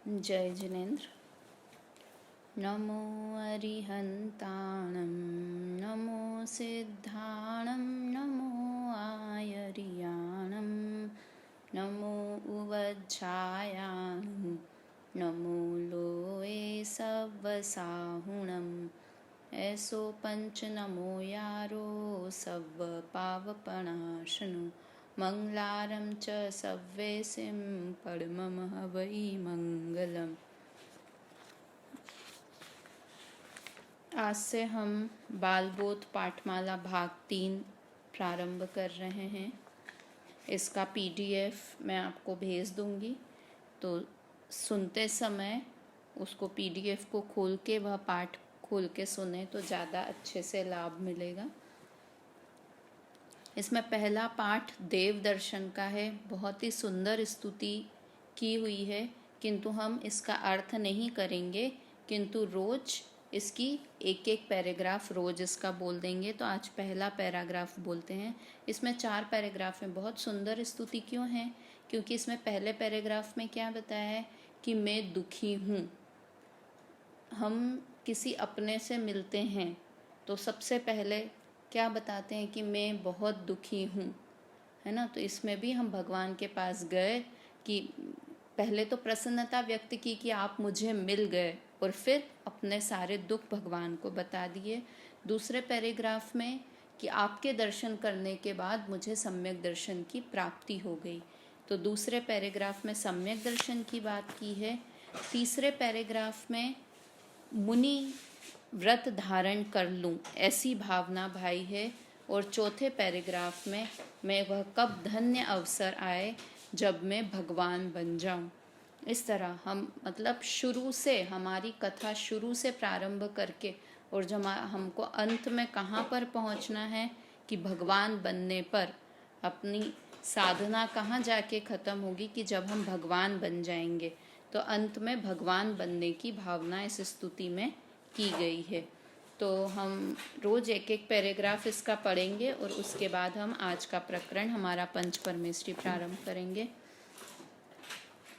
जय जिनेन्द्र। नमो अरिहन्ताणं नमो सिद्धाणं नमो आयर्याणं नमो उवज्झायाणं नमो लोये सव्वसाहुणं ऐसो पंच नमो यारो सव्व पावपणाशनु मंगलारं च सव्वेसिं परमं हवै मंगलम्। आज से हम बालबोध पाठमाला भाग 3 प्रारंभ कर रहे हैं। इसका पीडीएफ मैं आपको भेज दूंगी, तो सुनते समय उसको पीडीएफ को खोल के वह पाठ खोल के सुने तो ज़्यादा अच्छे से लाभ मिलेगा। इसमें पहला पाठ देव दर्शन का है। बहुत ही सुंदर स्तुति की हुई है, किंतु हम इसका अर्थ नहीं करेंगे, किंतु रोज इसकी एक एक पैराग्राफ रोज इसका बोल देंगे। तो आज पहला पैराग्राफ बोलते हैं। इसमें 4 पैराग्राफ हैं। बहुत सुंदर स्तुति क्यों है? क्योंकि इसमें पहले पैराग्राफ में क्या बताया है कि मैं दुखी हूँ। हम किसी अपने से मिलते हैं तो सबसे पहले क्या बताते हैं कि मैं बहुत दुखी हूँ, है ना। तो इसमें भी हम भगवान के पास गए कि पहले तो प्रसन्नता व्यक्त की कि आप मुझे मिल गए, और फिर अपने सारे दुख भगवान को बता दिए। दूसरे पैराग्राफ में कि आपके दर्शन करने के बाद मुझे सम्यक दर्शन की प्राप्ति हो गई। तो दूसरे पैराग्राफ में सम्यक दर्शन की बात की है। तीसरे पैराग्राफ में मुनि व्रत धारण कर लूं ऐसी भावना भाई है। और चौथे पैराग्राफ में मैं वह कब धन्य अवसर आए जब मैं भगवान बन जाऊं। इस तरह हम मतलब शुरू से हमारी कथा शुरू से प्रारंभ करके और जब हमको अंत में कहाँ पर पहुँचना है कि भगवान बनने पर अपनी साधना कहाँ जाके ख़त्म होगी कि जब हम भगवान बन जाएंगे। तो अंत में भगवान बनने की भावना इस स्तुति में की गई है। तो हम रोज एक एक पैराग्राफ इसका पढ़ेंगे और उसके बाद हम आज का प्रकरण हमारा पंच परमेष्ठी प्रारंभ करेंगे।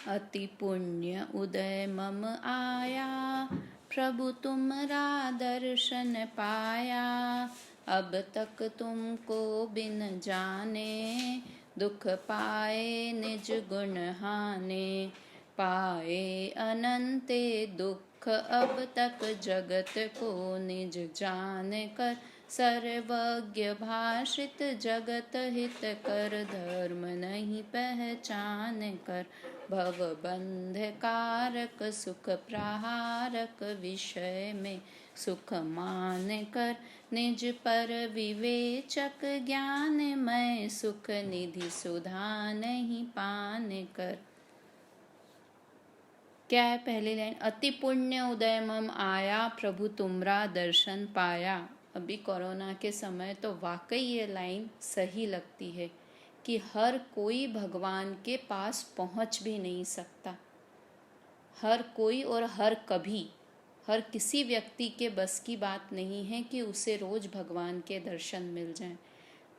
अति पुण्य उदय मम आया, प्रभु तुम्हारा दर्शन पाया। अब तक तुमको बिन जाने, दुख पाए निज गुण हाने। पाए अनंते दुख अब तक जगत को निज जान कर। सर्वज्ञ भाषित जगत हित कर, धर्म नहीं पहचान कर। भव बंध कारक सुख प्रहारक, विषय में सुख मान कर। निज पर विवेचक ज्ञानमय, सुख निधि सुधा नहीं पान कर। क्या है पहली लाइन? अति पुण्य उदय मम आया, प्रभु तुमरा दर्शन पाया। अभी कोरोना के समय तो वाकई ये लाइन सही लगती है कि हर कोई भगवान के पास पहुंच भी नहीं सकता। हर कोई और हर कभी हर किसी व्यक्ति के बस की बात नहीं है कि उसे रोज भगवान के दर्शन मिल जाएं,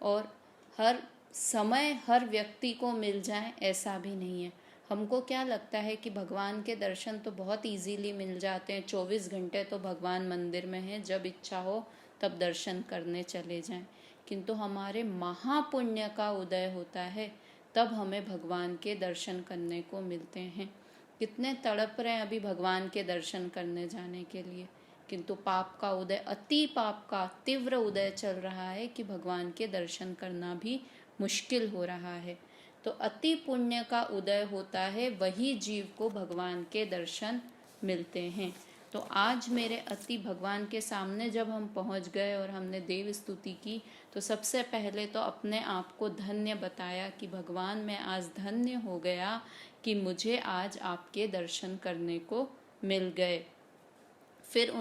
और हर समय हर व्यक्ति को मिल जाएं ऐसा भी नहीं है। हमको क्या लगता है कि भगवान के दर्शन तो बहुत इजीली मिल जाते हैं, 24 घंटे तो भगवान मंदिर में है, जब इच्छा हो तब दर्शन करने चले जाएं। किंतु हमारे महापुण्य का उदय होता है तब हमें भगवान के दर्शन करने को मिलते हैं। कितने तड़प रहे हैं अभी भगवान के दर्शन करने जाने के लिए, किंतु पाप का उदय, अति पाप का तीव्र उदय चल रहा है कि भगवान के दर्शन करना भी मुश्किल हो रहा है। तो अति पुण्य का उदय होता है, वही जीव को भगवान के दर्शन मिलते हैं। तो आज मेरे अति भगवान के सामने जब हम पहुंच गए और हमने देव स्तुति की, तो सबसे पहले तो अपने आप को धन्य बताया कि भगवान मैं आज धन्य हो गया कि मुझे आज आपके दर्शन करने को मिल गए। फिर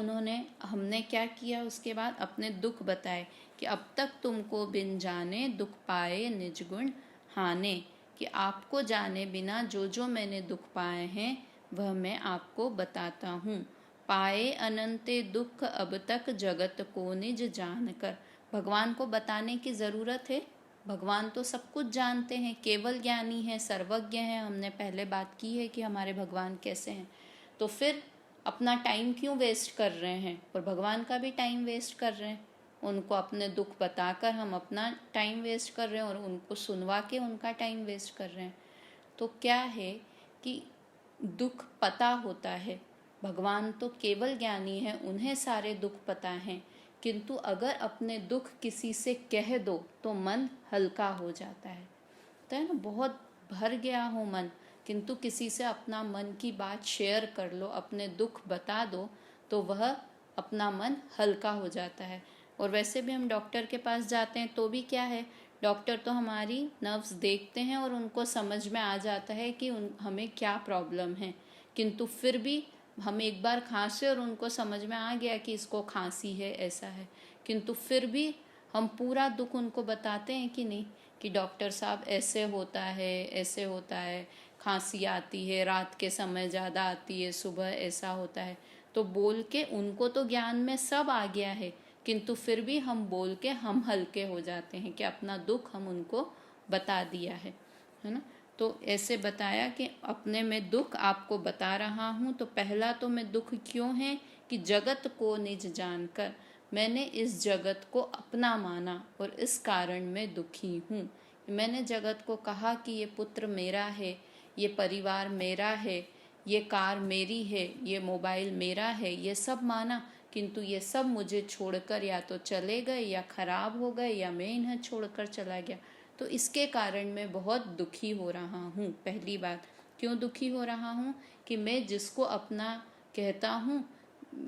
हमने क्या किया उसके बाद? अपने दुख बताए कि अब तक तुमको बिन जाने, दुख पाए निज गुण हाने। कि आपको जाने बिना जो जो मैंने दुख पाए हैं वह मैं आपको बताता हूँ। पाए अनंते दुख अब तक जगत को निज जान कर। भगवान को बताने की ज़रूरत है? भगवान तो सब कुछ जानते हैं, केवल ज्ञानी है, सर्वज्ञ है। हमने पहले बात की है कि हमारे भगवान कैसे हैं। तो फिर अपना टाइम क्यों वेस्ट कर रहे हैं, और भगवान का भी टाइम वेस्ट कर रहे हैं। उनको अपने दुख बताकर हम अपना टाइम वेस्ट कर रहे हैं, और उनको सुनवा के उनका टाइम वेस्ट कर रहे हैं। तो क्या है कि दुख पता होता है, भगवान तो केवल ज्ञानी है, उन्हें सारे दुख पता हैं। किंतु अगर अपने दुख किसी से कह दो तो मन हल्का हो जाता है। तो है ना, बहुत भर गया हो मन, किंतु किसी से अपना मन की बात शेयर कर लो, अपने दुख बता दो, तो वह अपना मन हल्का हो जाता है। और वैसे भी हम डॉक्टर के पास जाते हैं तो भी क्या है, डॉक्टर तो हमारी नर्व्स देखते हैं और उनको समझ में आ जाता है कि हमें क्या प्रॉब्लम है। किंतु फिर भी हम एक बार खांसे और उनको समझ में आ गया कि इसको खांसी है, ऐसा है, किंतु फिर भी हम पूरा दुख उनको बताते हैं कि नहीं, कि डॉक्टर साहब ऐसे होता है, ऐसे होता है, खांसी आती है, रात के समय ज़्यादा आती है, सुबह ऐसा होता है। तो बोल के उनको तो ज्ञान में सब आ गया है, किंतु फिर भी हम बोल के हम हल्के हो जाते हैं कि अपना दुख हम उनको बता दिया है ना। तो ऐसे बताया कि अपने में दुख आपको बता रहा हूँ। तो पहला तो मैं दुख क्यों है कि जगत को निज जानकर मैंने इस जगत को अपना माना, और इस कारण मैं दुखी हूँ। मैंने जगत को कहा कि ये पुत्र मेरा है, ये परिवार मेरा है, ये कार मेरी है, ये मोबाइल मेरा है, ये सब माना, किंतु ये सब मुझे छोड़कर या तो चले गए, या खराब हो गए, या मैं इन्हें छोड़कर चला गया। तो इसके कारण मैं बहुत दुखी हो रहा हूँ। पहली बात, क्यों दुखी हो रहा हूँ कि मैं जिसको अपना कहता हूँ,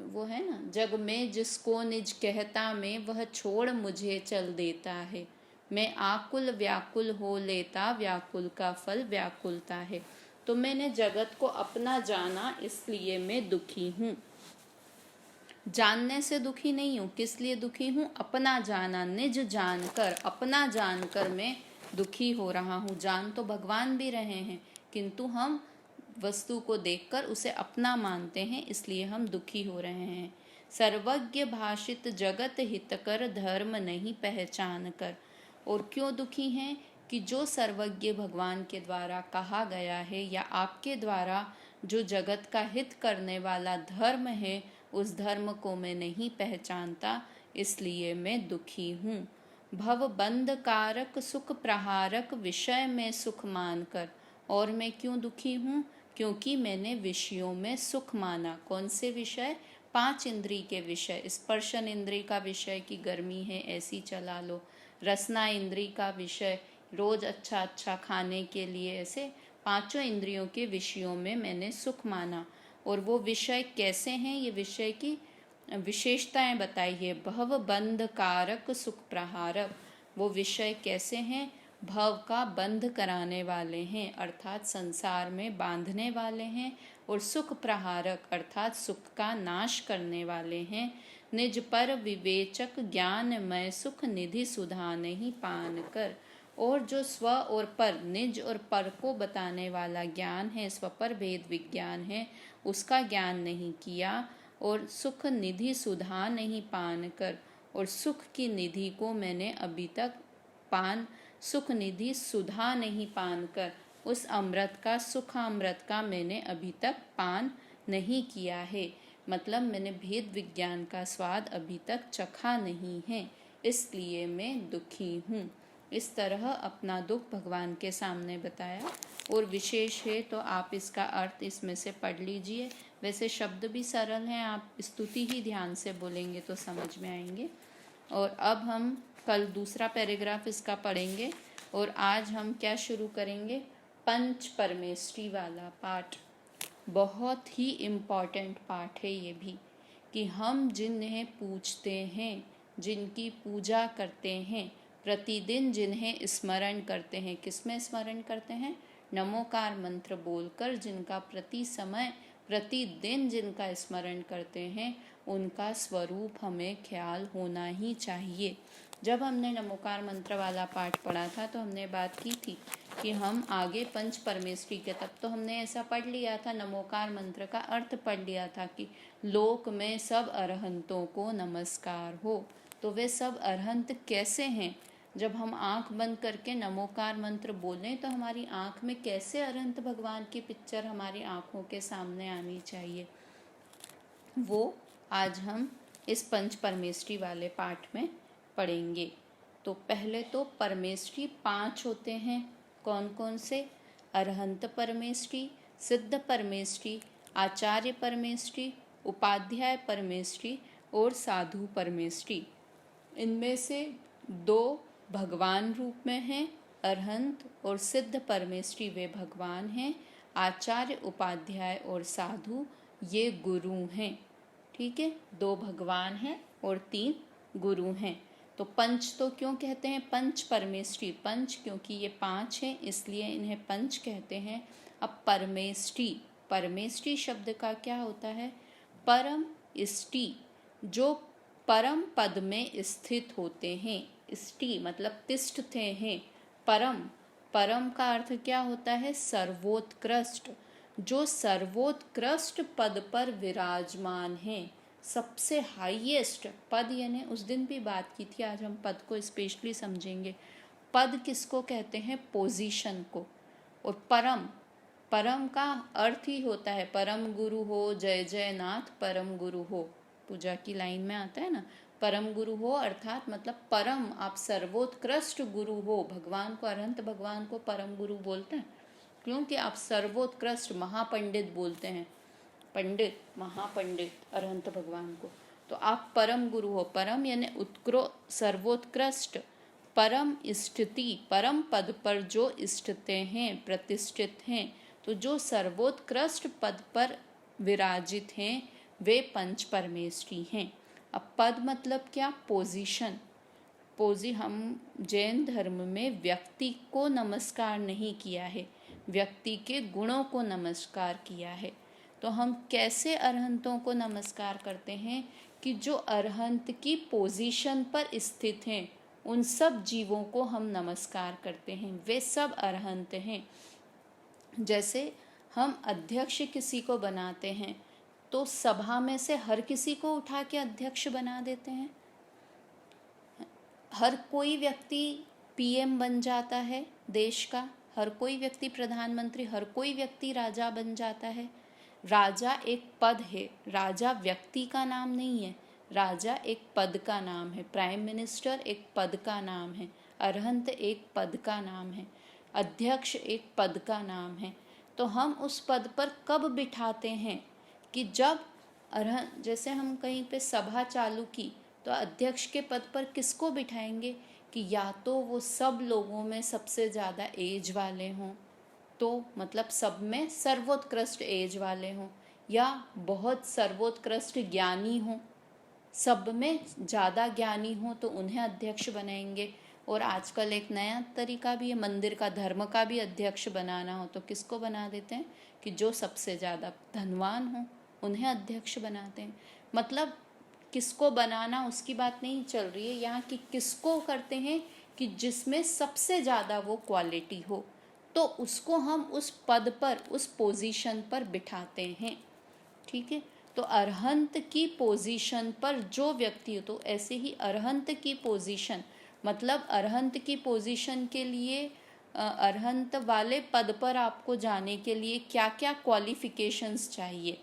वो है ना, जग में जिसको निज कहता में, वह छोड़ मुझे चल देता है। मैं आकुल व्याकुल हो लेता, व्याकुल का फल व्याकुलता है। तो मैंने जगत को अपना जाना, इसलिए मैं दुखी हूँ। जानने से दुखी नहीं हूँ, किस लिए दुखी हूँ, अपना जाना, निज जानकर, अपना जानकर मैं दुखी हो रहा हूँ। जान तो भगवान भी रहे हैं, किंतु हम वस्तु को देखकर उसे अपना मानते हैं, इसलिए हम दुखी हो रहे हैं। सर्वज्ञ भाषित जगत हितकर, धर्म नहीं पहचान कर। और क्यों दुखी हैं कि जो सर्वज्ञ भगवान के द्वारा कहा गया है, या आपके द्वारा जो जगत का हित करने वाला धर्म है, उस धर्म को मैं नहीं पहचानता, इसलिए मैं दुखी हूँ। भव बंध कारक सुख प्रहारक, विषय में सुख मानकर। और मैं क्यों दुखी हूँ, क्योंकि मैंने विषयों में सुख माना। कौन से विषय, 5 इंद्री के विषय। स्पर्शन इंद्री का विषय की गर्मी है, ऐसी चला लो। रसना इंद्री का विषय, रोज अच्छा अच्छा खाने के लिए, ऐसे 5 इंद्रियों के विषयों में मैंने सुख माना। और वो विषय कैसे हैं, ये विषय की विशेषताएं बताइए। भव बंध कारक सुख प्रहारक, वो विषय कैसे हैं, भव का बंध कराने वाले हैं, अर्थात संसार में बांधने वाले हैं। और सुख प्रहारक अर्थात सुख का नाश करने वाले हैं। निज पर विवेचक ज्ञानमय, सुख निधि सुधा नहीं पान कर। और जो स्व और पर, निज और पर को बताने वाला ज्ञान है, स्वपर भेद विज्ञान है, उसका ज्ञान नहीं किया, और सुख निधि सुधा नहीं पान कर। और सुख की निधि को मैंने अभी तक पान, सुख निधि सुधा नहीं पान कर, उस अमृत का, सुख अमृत का मैंने अभी तक पान नहीं किया है। मतलब मैंने भेद विज्ञान का स्वाद अभी तक चखा नहीं है, इसलिए मैं दुखी हूँ। इस तरह अपना दुख भगवान के सामने बताया। और विशेष है तो आप इसका अर्थ इसमें से पढ़ लीजिए। वैसे शब्द भी सरल हैं, आप स्तुति ही ध्यान से बोलेंगे तो समझ में आएंगे। और अब हम कल दूसरा पैराग्राफ इसका पढ़ेंगे। और आज हम क्या शुरू करेंगे, पंच परमेष्टि वाला पाठ। बहुत ही इम्पॉर्टेंट पाठ है ये भी, कि हम जिन्हें पूजते हैं, जिनकी पूजा करते हैं, प्रतिदिन जिन्हें स्मरण करते हैं, किसमें स्मरण करते हैं, नमोकार मंत्र बोलकर, जिनका प्रति समय प्रतिदिन जिनका स्मरण करते हैं, उनका स्वरूप हमें ख्याल होना ही चाहिए। जब हमने नमोकार मंत्र वाला पाठ पढ़ा था तो हमने बात की थी कि हम आगे पंच परमेष्टि के, तब तो हमने ऐसा पढ़ लिया था, नमोकार मंत्र का अर्थ पढ़ लिया था कि लोक में सब अरहंतों को नमस्कार हो। तो वे सब अरहंत कैसे हैं, जब हम आंख बंद करके नमोकार मंत्र बोलें तो हमारी आंख में कैसे अरहंत भगवान की पिक्चर हमारी आंखों के सामने आनी चाहिए, वो आज हम इस पंच परमेष्ठी वाले पाठ में पढ़ेंगे। तो पहले तो परमेष्ठी 5 होते हैं। कौन कौन से? अरहंत परमेष्ठी, सिद्ध परमेष्ठी, आचार्य परमेष्ठी, उपाध्याय परमेष्ठी और साधु परमेष्ठी। इनमें से 2 भगवान रूप में हैं, अरहंत और सिद्ध परमेष्ठी वे भगवान हैं, आचार्य उपाध्याय और साधु ये गुरु हैं। ठीक है, 2 भगवान हैं और 3 गुरु हैं। तो पंच तो क्यों कहते हैं पंच परमेष्ठी? पंच क्योंकि ये 5 हैं इसलिए इन्हें पंच कहते हैं। अब परमेष्ठी, परमेष्ठी शब्द का क्या होता है? परम इष्टि, जो परम पद में स्थित होते हैं। इष्टि मतलब तिष्ठते हैं। परम, परम का अर्थ क्या होता है? सर्वोत्कृष्ट, जो सर्वोत्कृष्ट पद पर विराजमान है, सबसे हाईएस्ट पद। यानी उस दिन भी बात की थी, आज हम पद को स्पेशली समझेंगे। पद किसको कहते हैं? पोजीशन को। और परम, परम का अर्थ ही होता है परम गुरु हो, जय जय नाथ परम गुरु हो। पूजा की लाइन में आता है ना, परम गुरु हो, अर्थात मतलब परम, आप सर्वोत्कृष्ट गुरु हो। भगवान को, अरहंत भगवान को परम गुरु बोलते हैं क्योंकि आप सर्वोत्कृष्ट महापंडित बोलते हैं। पंडित, महापंडित अरहंत भगवान को। तो आप परम गुरु हो। परम यानी सर्वोत्कृष्ट, परम स्थिति, परम पद पर जो स्थिते हैं, प्रतिष्ठित हैं। तो जो सर्वोत्कृष्ट पद पर विराजित हैं वे पंच परमेष्ठी हैं। अब पद मतलब क्या? पोजीशन। हम जैन धर्म में व्यक्ति को नमस्कार नहीं किया है, व्यक्ति के गुणों को नमस्कार किया है। तो हम कैसे अरहंतों को नमस्कार करते हैं कि जो अरहंत की पोजीशन पर स्थित हैं, उन सब जीवों को हम नमस्कार करते हैं, वे सब अरहंत हैं। जैसे हम अध्यक्ष किसी को बनाते हैं तो सभा में से हर किसी को उठा के अध्यक्ष बना देते हैं। हर कोई व्यक्ति पीएम बन जाता है देश का, हर कोई व्यक्ति प्रधानमंत्री, हर कोई व्यक्ति राजा बन जाता है। राजा एक पद है, राजा व्यक्ति का नाम नहीं है, राजा एक पद का नाम है। प्राइम मिनिस्टर एक पद का नाम है, अरहंत एक पद का नाम है, अध्यक्ष एक पद का नाम है। तो हम उस पद पर कब बिठाते हैं कि जब अरहंत, जैसे हम कहीं पे सभा चालू की तो अध्यक्ष के पद पर किसको बिठाएंगे कि या तो वो सब लोगों में सबसे ज़्यादा एज वाले हों, तो मतलब सब में सर्वोत्कृष्ट एज वाले हों, या बहुत सर्वोत्कृष्ट ज्ञानी हों, सब में ज़्यादा ज्ञानी हों तो उन्हें अध्यक्ष बनाएंगे। और आजकल एक नया तरीका भी है, मंदिर का, धर्म का भी अध्यक्ष बनाना हो तो किसको बना देते हैं कि जो सबसे ज़्यादा धनवान हो उन्हें अध्यक्ष बनाते हैं। मतलब किसको बनाना उसकी बात नहीं चल रही है यहाँ कि किसको करते हैं कि जिसमें सबसे ज़्यादा वो क्वालिटी हो, तो उसको हम उस पद पर, उस पोजीशन पर बिठाते हैं। ठीक है, तो अरहंत की पोजीशन पर जो व्यक्ति हो, तो ऐसे ही अरहंत की पोजीशन मतलब अरहंत की पोजीशन के लिए, अरहंत वाले पद पर आपको जाने के लिए क्या क्या क्वालिफिकेशंस चाहिए,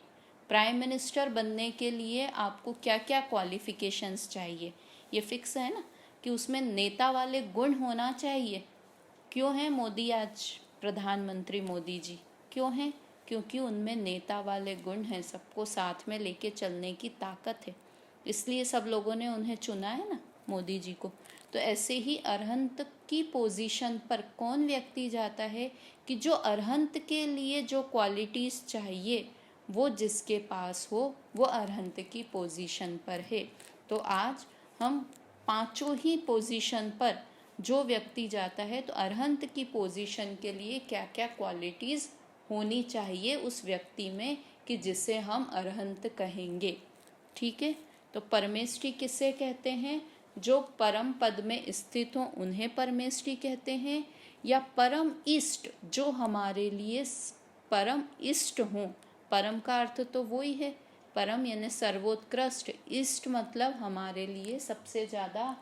प्राइम मिनिस्टर बनने के लिए आपको क्या क्या क्वालिफिकेशंस चाहिए, ये फिक्स है ना कि उसमें नेता वाले गुण होना चाहिए। क्यों हैं मोदी आज प्रधानमंत्री? मोदी जी क्यों हैं? क्योंकि उनमें नेता वाले गुण हैं, सबको साथ में लेके चलने की ताकत है, इसलिए सब लोगों ने उन्हें चुना है ना, मोदी जी को। तो ऐसे ही अरहंत की पोजीशन पर कौन व्यक्ति जाता है कि जो अरहंत के लिए जो क्वालिटीज़ चाहिए वो जिसके पास हो वो अरहंत की पोजीशन पर है। तो आज हम 5 ही पोजीशन पर जो व्यक्ति जाता है तो अरहंत की पोजीशन के लिए क्या क्या क्वालिटीज़ होनी चाहिए उस व्यक्ति में कि जिसे हम अरहंत कहेंगे। ठीक है, तो परमेष्ठी किसे कहते हैं? जो परम पद में स्थित हों उन्हें परमेष्ठी कहते हैं, या परम इष्ट, जो हमारे लिए परम इष्ट हों। परम का अर्थ तो वही है, परम यानी सर्वोत्कृष्ट, इष्ट मतलब हमारे लिए सबसे ज़्यादा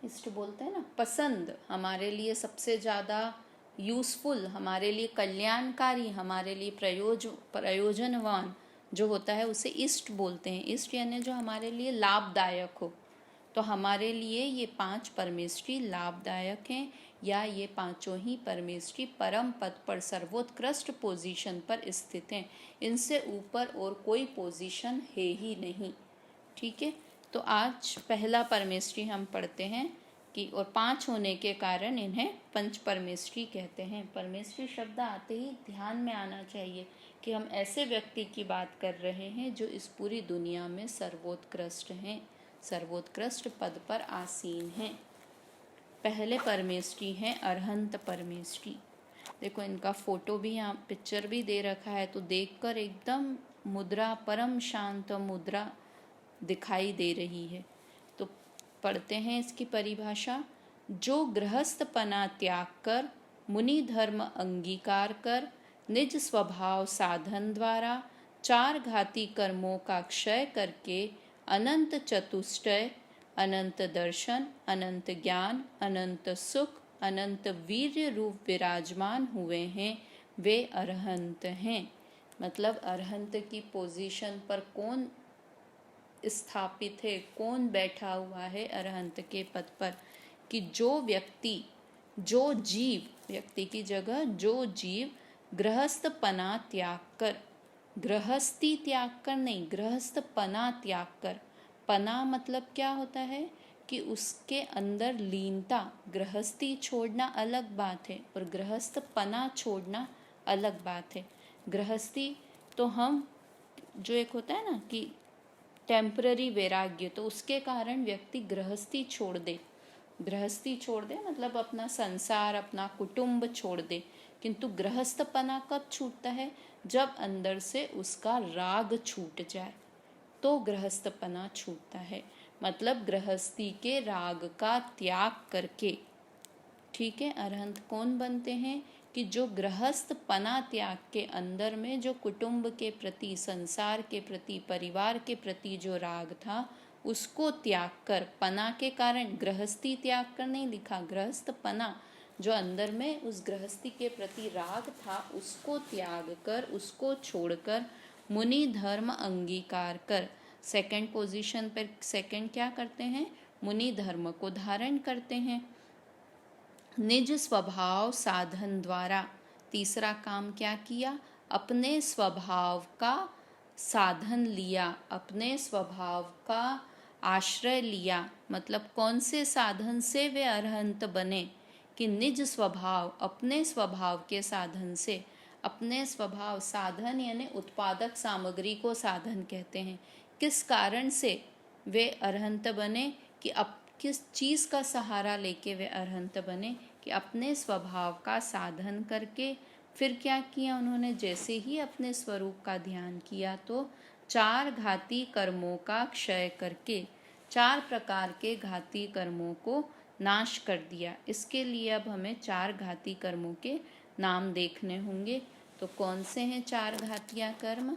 इष्ट बोलते हैं ना, पसंद, हमारे लिए सबसे ज़्यादा यूज़फुल, हमारे लिए कल्याणकारी, हमारे लिए प्रयोजनवान जो होता है उसे इष्ट बोलते हैं। इष्ट यानी जो हमारे लिए लाभदायक हो। तो हमारे लिए ये 5 परमेष्ठी लाभदायक हैं, या ये पांचों ही परमेष्ठी परम पद पर सर्वोत्कृष्ट पोजीशन पर स्थित हैं। इनसे ऊपर और कोई पोजीशन है ही नहीं। ठीक है, तो आज पहला परमेष्ठी हम पढ़ते हैं कि, और 5 होने के कारण इन्हें पंच परमेष्ठी कहते हैं। परमेष्ठी शब्द आते ही ध्यान में आना चाहिए कि हम ऐसे व्यक्ति की बात कर रहे हैं जो इस पूरी दुनिया में सर्वोत्कृष्ट हैं, सर्वोत्कृष्ट पद पर आसीन हैं। पहले परमेष्ठी हैं अरहंत परमेष्ठी। देखो इनका फोटो भी यहाँ, पिक्चर भी दे रखा है, तो देखकर एकदम मुद्रा, परम शांत मुद्रा दिखाई दे रही है। तो पढ़ते हैं इसकी परिभाषा। जो गृहस्थपना त्याग कर, मुनि धर्म अंगीकार कर, निज स्वभाव साधन द्वारा 4 घाती कर्मों का क्षय करके अनंत चतुष्टय, अनंत दर्शन, अनंत ज्ञान, अनंत सुख, अनंत वीर्य रूप विराजमान हुए हैं, वे अरहंत हैं। मतलब अरहंत की पोजीशन पर कौन स्थापित है, कौन बैठा हुआ है अरहंत के पद पर, कि जो व्यक्ति, जो जीव, व्यक्ति की जगह जो जीव गृहस्थपना त्याग कर, गृहस्थी त्याग कर नहीं, गृहस्थपना त्याग कर। पना मतलब क्या होता है कि उसके अंदर लीनता, गृहस्थी छोड़ना अलग बात है और गृहस्थपना छोड़ना अलग बात है। गृहस्थी तो हम, जो एक होता है ना कि टेम्पररी वैराग्य, तो उसके कारण व्यक्ति गृहस्थी छोड़ दे, गृहस्थी छोड़ दे मतलब अपना संसार, अपना कुटुंब छोड़ दे। किंतु गृहस्थपना कब छूटता है? जब अंदर से उसका राग छूट जाए तो गृहस्थपना छूटता है। मतलब गृहस्थी के राग का त्याग करके, ठीक है, अरहंत कौन बनते हैं कि जो गृहस्थपना त्याग के अंदर में जो कुटुंब के प्रति, संसार के प्रति, परिवार के प्रति जो राग था उसको त्याग कर, पना के कारण, गृहस्थी त्याग कर नहीं लिखा, गृहस्थपना, जो अंदर में उस गृहस्थी के प्रति राग था उसको त्याग कर, उसको छोड़कर मुनि धर्म अंगीकार कर। सेकंड पोजीशन पर, सेकंड क्या करते हैं? मुनि धर्म को धारण करते हैं। निज स्वभाव साधन द्वारा, तीसरा काम क्या किया? अपने स्वभाव का साधन लिया, अपने स्वभाव का आश्रय लिया। मतलब कौन से साधन से वे अरहंत बने? कि निज स्वभाव, अपने स्वभाव के साधन से। अपने स्वभाव, साधन यानी उत्पादक सामग्री को साधन कहते हैं। किस कारण से वे अरहंत बने? कि अब किस चीज़ का सहारा लेके वे अरहंत बने? कि अपने स्वभाव का साधन करके। फिर क्या किया उन्होंने? जैसे ही अपने स्वरूप का ध्यान किया तो 4 घाती कर्मों का क्षय करके, 4 प्रकार के घाती कर्मों को नाश कर दिया। इसके लिए अब हमें 4 घाती कर्मों के नाम देखने होंगे। तो कौन से हैं 4 घातिया कर्म?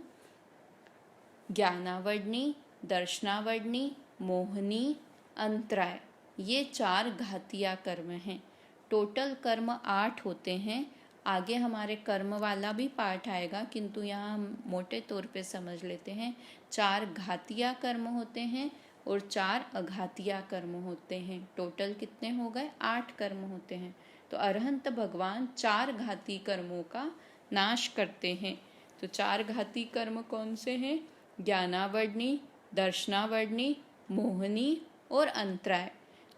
ज्ञानावर्णी, दर्शनावर्णी, मोहनी, अंतराय, ये 4 घातिया कर्म हैं। टोटल कर्म 8 होते हैं। आगे हमारे कर्म वाला भी पाठ आएगा, किंतु यहाँ हम मोटे तौर पे समझ लेते हैं। 4 घातिया कर्म होते हैं और 4 अघातिया कर्म होते हैं। टोटल कितने हो गए? 8 कर्म होते हैं। तो अरहंत भगवान 4 घाती कर्मों का नाश करते हैं। तो 4 घाती कर्म कौन से हैं? ज्ञानावर्णी, दर्शनावर्णी, मोहनी और अंतराय।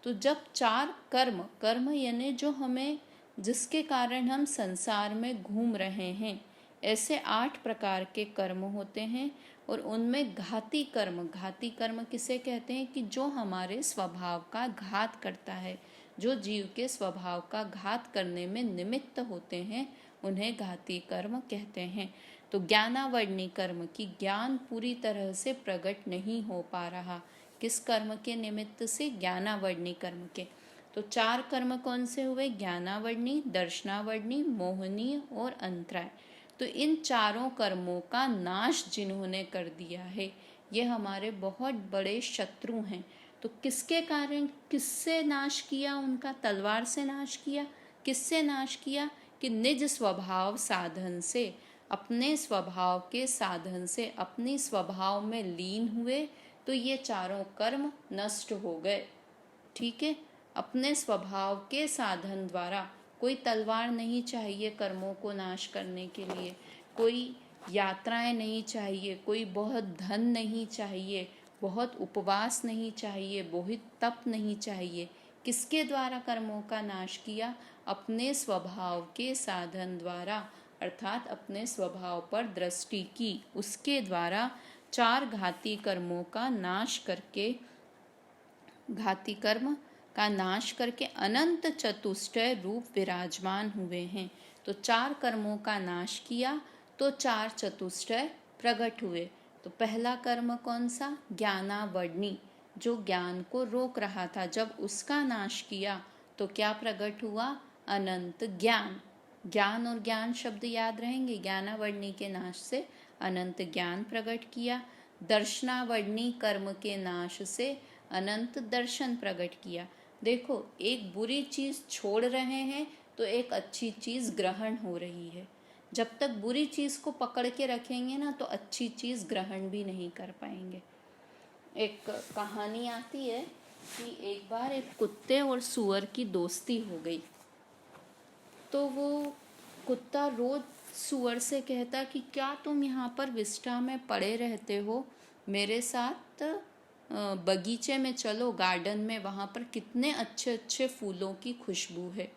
तो जब 4 कर्म, कर्म यानी जो हमें, जिसके कारण हम संसार में घूम रहे हैं, ऐसे 8 प्रकार के कर्म होते हैं। और उनमें घाती कर्म, घाती कर्म किसे कहते हैं? कि जो हमारे स्वभाव का घात करता है, जो जीव के स्वभाव का घात करने में निमित्त होते हैं, उन्हें घाती कर्म कहते हैं। तो ज्ञानावर्णी कर्म, की ज्ञान पूरी तरह से प्रकट नहीं हो पा रहा, किस कर्म के निमित्त से? ज्ञानावर्णी कर्म के। तो 4 कर्म कौन से हुए? ज्ञानावर्णी, दर्शनावर्णी, मोहनी और अंतराय। तो इन चारों कर्मों का नाश जिन्होंने कर दिया है, ये हमारे बहुत बड़े शत्रु हैं। तो किसके कारण, किससे नाश किया उनका? तलवार से नाश किया। किससे नाश किया? कि निज स्वभाव साधन से, अपने स्वभाव के साधन से, अपनी स्वभाव में लीन हुए तो ये चारों कर्म नष्ट हो गए। ठीक है, अपने स्वभाव के साधन द्वारा। कोई तलवार नहीं चाहिए कर्मों को नाश करने के लिए, कोई यात्राएं नहीं चाहिए, कोई बहुत धन नहीं चाहिए, बहुत उपवास नहीं चाहिए, बहुत तप नहीं चाहिए। किसके द्वारा कर्मों का नाश किया? अपने स्वभाव के साधन द्वारा, अर्थात अपने स्वभाव पर दृष्टि की, उसके द्वारा चार घाती कर्मों का नाश करके, घाती कर्म का नाश करके अनंत चतुष्टय रूप विराजमान हुए हैं। तो चार कर्मों का नाश किया तो चार चतुष्टय प्रकट हुए। तो पहला कर्म कौन सा? ज्ञानावडनी, जो ज्ञान को रोक रहा था, जब उसका नाश किया तो क्या प्रकट हुआ? अनंत ज्ञान। ज्ञान और ज्ञान शब्द याद रहेंगे। ज्ञानावडनी के नाश से अनंत ज्ञान प्रकट किया। दर्शनावडनी कर्म के नाश से अनंत दर्शन प्रकट किया। देखो, एक बुरी चीज छोड़ रहे हैं तो एक अच्छी चीज ग्रहण हो रही है। जब तक बुरी चीज को पकड़ के रखेंगे ना तो अच्छी चीज ग्रहण भी नहीं कर पाएंगे। एक कहानी आती है कि एक बार एक कुत्ते और सुअर की दोस्ती हो गई। तो वो कुत्ता रोज सुअर से कहता कि क्या तुम यहाँ पर विस्टा में पड़े रहते हो, मेरे साथ बगीचे में चलो, गार्डन में, वहाँ पर कितने अच्छे अच्छे फूलों की खुशबू है।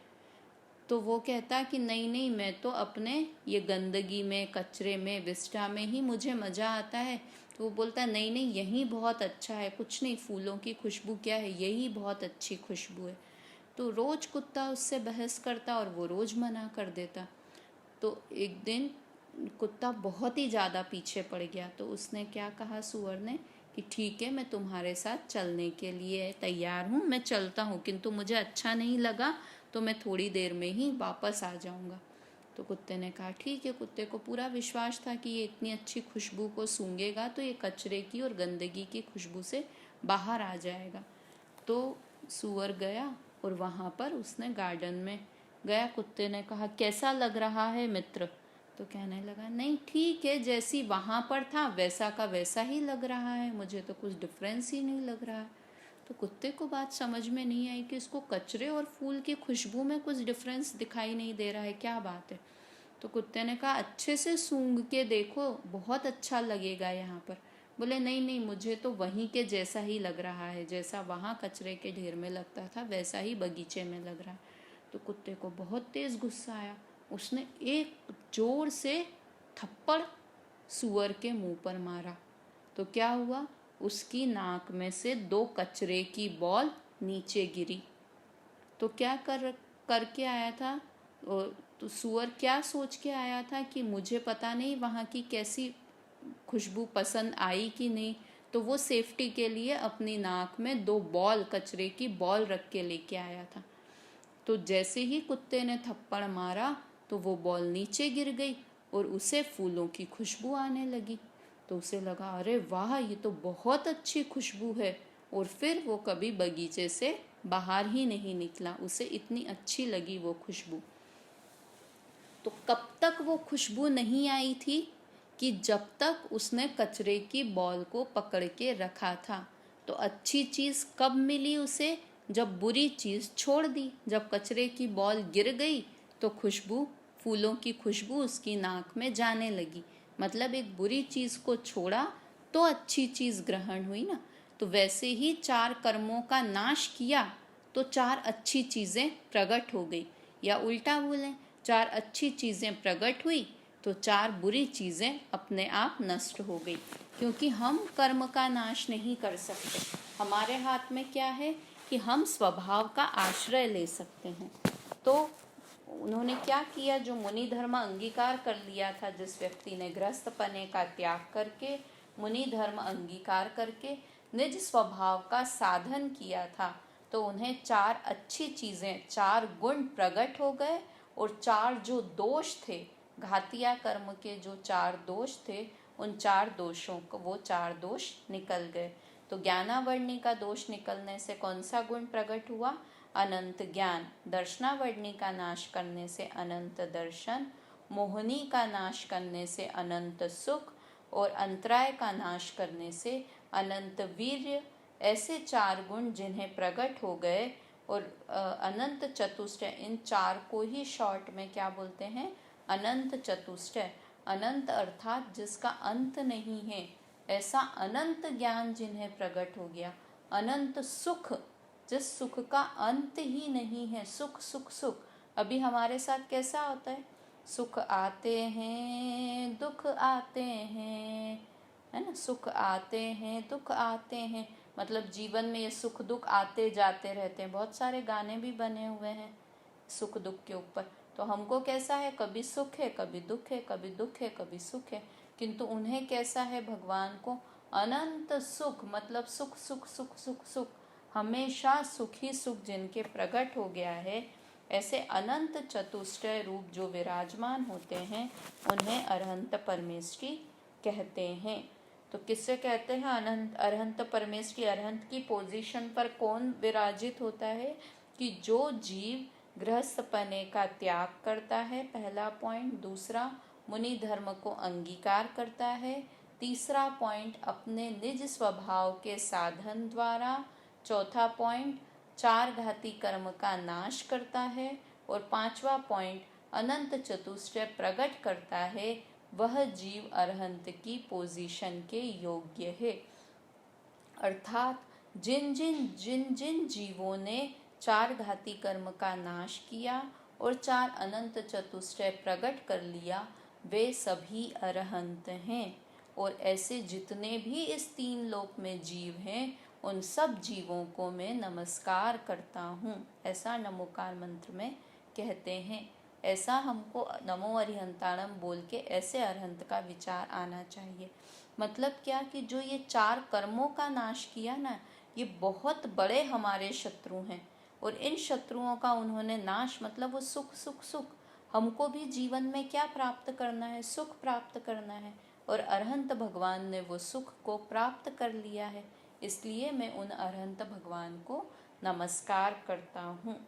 तो वो कहता कि नहीं नहीं, मैं तो अपने ये गंदगी में, कचरे में, विस्टा में ही मुझे मज़ा आता है। तो वो बोलता नहीं नहीं, यही बहुत अच्छा है, कुछ नहीं, फूलों की खुशबू क्या है, यही बहुत अच्छी खुशबू है। तो रोज़ कुत्ता उससे बहस करता और वो रोज़ मना कर देता। तो एक दिन कुत्ता बहुत ही ज़्यादा पीछे पड़ गया। तो उसने क्या कहा सुअर ने कि ठीक है, मैं तुम्हारे साथ चलने के लिए तैयार हूँ, मैं चलता हूँ, किंतु मुझे अच्छा नहीं लगा तो मैं थोड़ी देर में ही वापस आ जाऊँगा। तो कुत्ते ने कहा ठीक है। कुत्ते को पूरा विश्वास था कि ये इतनी अच्छी खुशबू को सूंघेगा तो ये कचरे की और गंदगी की खुशबू से बाहर आ जाएगा। तो सुअर गया और वहाँ पर उसने गार्डन में गया। कुत्ते ने कहा कैसा लग रहा है मित्र? तो कहने लगा नहीं ठीक है, जैसी वहाँ पर था वैसा का वैसा ही लग रहा है, मुझे तो कुछ डिफरेंस ही नहीं लग रहा है। तो कुत्ते को बात समझ में नहीं आई कि इसको कचरे और फूल की खुशबू में कुछ डिफरेंस दिखाई नहीं दे रहा है, क्या बात है। तो कुत्ते ने कहा अच्छे से सूंघ के देखो, बहुत अच्छा लगेगा यहाँ पर। बोले नहीं नहीं, मुझे तो वहीं के जैसा ही लग रहा है, जैसा वहाँ कचरे के ढेर में लगता था वैसा ही बगीचे में लग रहा है। तो कुत्ते को बहुत तेज गुस्सा आया। उसने एक जोर से थप्पड़ सुअर के मुंह पर मारा। तो क्या हुआ? उसकी नाक में से दो कचरे की बॉल नीचे गिरी। तो क्या करके आया था? तो सुअर क्या सोच के आया था कि मुझे पता नहीं वहाँ की कैसी खुशबू पसंद आई कि नहीं, तो वो सेफ्टी के लिए अपनी नाक में दो बॉल, कचरे की बॉल रख के लेके आया था। तो जैसे ही कुत्ते ने थप्पड़ मारा तो वो बॉल नीचे गिर गई और उसे फूलों की खुशबू आने लगी। तो उसे लगा अरे वाह, ये तो बहुत अच्छी खुशबू है, और फिर वो कभी बगीचे से बाहर ही नहीं निकला, उसे इतनी अच्छी लगी वो खुशबू। तो कब तक वो खुशबू नहीं आई थी? कि जब तक उसने कचरे की बॉल को पकड़ के रखा था। तो अच्छी चीज़ कब मिली उसे? जब बुरी चीज़ छोड़ दी। जब कचरे की बॉल गिर गई तो खुशबू, फूलों की खुशबू उसकी नाक में जाने लगी। मतलब एक बुरी चीज़ को छोड़ा तो अच्छी चीज़ ग्रहण हुई ना। तो वैसे ही चार कर्मों का नाश किया तो चार अच्छी चीज़ें प्रकट हो गई, या उल्टा बोलें, चार अच्छी चीज़ें प्रकट हुई तो चार बुरी चीज़ें अपने आप नष्ट हो गई। क्योंकि हम कर्म का नाश नहीं कर सकते, हमारे हाथ में क्या है कि हम स्वभाव का आश्रय ले सकते हैं। तो उन्होंने क्या किया? जो मुनि धर्म अंगीकार कर लिया था, जिस व्यक्ति ने गृहस्थपने का त्याग करके, मुनि धर्म अंगीकार करके निज स्वभाव का साधन किया था, तो उन्हें चार अच्छी चीज़ें, चार गुण प्रकट हो गए, और चार जो दोष थे, घातिया कर्म के जो चार दोष थे, उन चार दोषों को, वो चार दोष निकल गए। तो ज्ञानावरणी का दोष निकलने से कौन सा गुण प्रकट हुआ? अनंत ज्ञान। दर्शनावरणी का नाश करने से अनंत दर्शन, मोहिनी का नाश करने से अनंत सुख और अंतराय का नाश करने से अनंत वीर्य। ऐसे 4 गुण जिन्हें प्रकट हो गए और अनंत चतुष्टय, इन 4 को ही शॉर्ट में क्या बोलते हैं? अनंत चतुष्टय। अनंत अर्थात जिसका अंत नहीं है, ऐसा अनंत ज्ञान जिन्हें प्रकट हो गया। अनंत सुख, जिस सुख का अंत ही नहीं है। सुख सुख सुख। अभी हमारे साथ कैसा होता है? सुख आते हैं, दुख आते हैं, है ना? सुख आते हैं, दुख आते हैं, मतलब जीवन में ये सुख दुख आते जाते रहते हैं। बहुत सारे गाने भी बने हुए हैं सुख दुख के ऊपर। तो हमको कैसा है? कभी सुख है, कभी दुख है, कभी दुख है, कभी सुख है। किंतु उन्हें कैसा है? भगवान को अनंत सुख, मतलब सुख सुख सुख सुख सुख, हमेशा सुख ही सुख जिनके प्रकट हो गया है, ऐसे अनंत चतुष्टय रूप जो विराजमान होते हैं, उन्हें अरहंत परमेष्ठी कहते हैं। तो किससे कहते हैं? अनंत अरहंत परमेष्ठी। अरहंत की पोजीशन पर कौन विराजित होता है? कि जो जीव गृहस्थपने का त्याग करता है, पहला पॉइंट। दूसरा, मुनि धर्म को अंगीकार करता है। तीसरा पॉइंट, अपने निज स्वभाव के साधन द्वारा। चौथा पॉइंट, 4 घाती कर्म का नाश करता है। और 5वां पॉइंट, अनंत चतुष्टय प्रकट करता है। वह जीव अरहंत की पोजीशन के योग्य है। अर्थात जिन जिन जीवों ने 4 घाती कर्म का नाश किया और 4 अनंत चतुष्टय प्रकट कर लिया, वे सभी अरहंत हैं। और ऐसे जितने भी इस 3 लोक में जीव हैं, उन सब जीवों को मैं नमस्कार करता हूँ, ऐसा नमोकार मंत्र में कहते हैं। ऐसा हमको नमो अरिहंताणम बोल के ऐसे अरहंत का विचार आना चाहिए। मतलब क्या? कि जो ये 4 कर्मों का नाश किया ना, ये बहुत बड़े हमारे शत्रु हैं। और इन शत्रुओं का उन्होंने नाश, मतलब वो सुख सुख सुख। हमको भी जीवन में क्या प्राप्त करना है? सुख प्राप्त करना है। और अरहंत भगवान ने वो सुख को प्राप्त कर लिया है। इसलिए मैं उन अरहंत भगवान को नमस्कार करता हूँ।